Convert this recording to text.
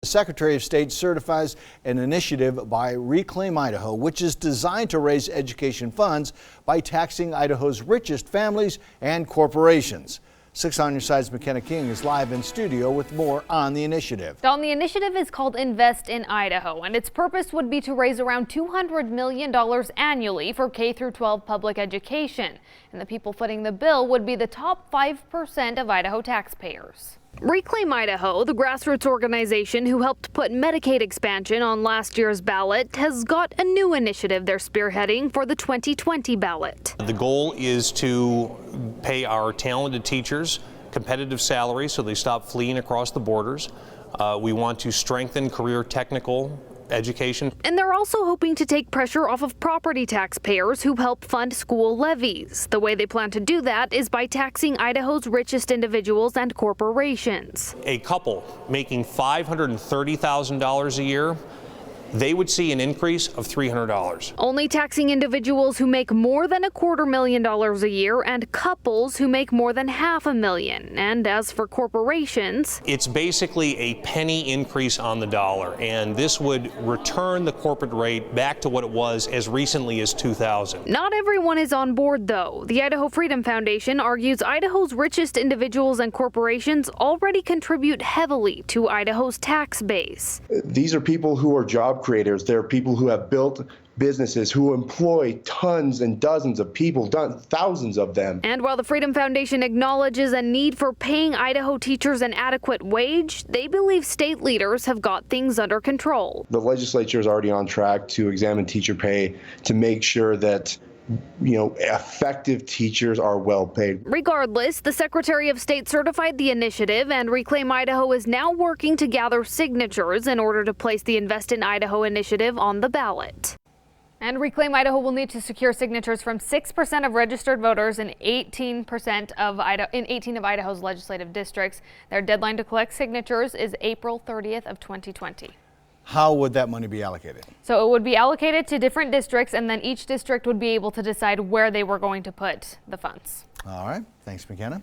The Secretary of State certifies an initiative by Reclaim Idaho, which is designed to raise education funds by taxing Idaho's richest families and corporations. 6 on Your Side's McKenna King is live in studio with more on the initiative. Don, the initiative is called Invest in Idaho, and its purpose would be to raise around $200 million annually for K-12 public education. And the people footing the bill would be the top 5% of Idaho taxpayers. Reclaim Idaho, the grassroots organization who helped put Medicaid expansion on last year's ballot, has got a new initiative they're spearheading for the 2020 ballot. The goal is to pay our talented teachers competitive salaries so they stop fleeing across the borders. We want to strengthen career technical education. And they're also hoping to take pressure off of property taxpayers who help fund school levies. The way they plan to do that is by taxing Idaho's richest individuals and corporations. A couple making $530,000 a year, they would see an increase of $300. Only taxing individuals who make more than $250,000 a year and couples who make more than $500,000. And as for corporations, it's basically a penny increase on the dollar, and this would return the corporate rate back to what it was as recently as 2000. Not everyone is on board, though. The Idaho Freedom Foundation argues Idaho's richest individuals and corporations already contribute heavily to Idaho's tax base. These are people who are job creators. They're people who have built businesses, who employ tons and dozens of people, thousands of them. And while the Freedom Foundation acknowledges a need for paying Idaho teachers an adequate wage, they believe state leaders have got things under control. The legislature is already on track to examine teacher pay to make sure that effective teachers are well paid. Regardless, the Secretary of State certified the initiative, and Reclaim Idaho is now working to gather signatures in order to place the Invest in Idaho initiative on the ballot. And Reclaim Idaho will need to secure signatures from 6% of registered voters in 18 of Idaho's legislative districts. Their deadline to collect signatures is April 30th of 2020. How would that money be allocated? So it would be allocated to different districts, and then each district would be able to decide where they were going to put the funds. All right. Thanks, McKenna.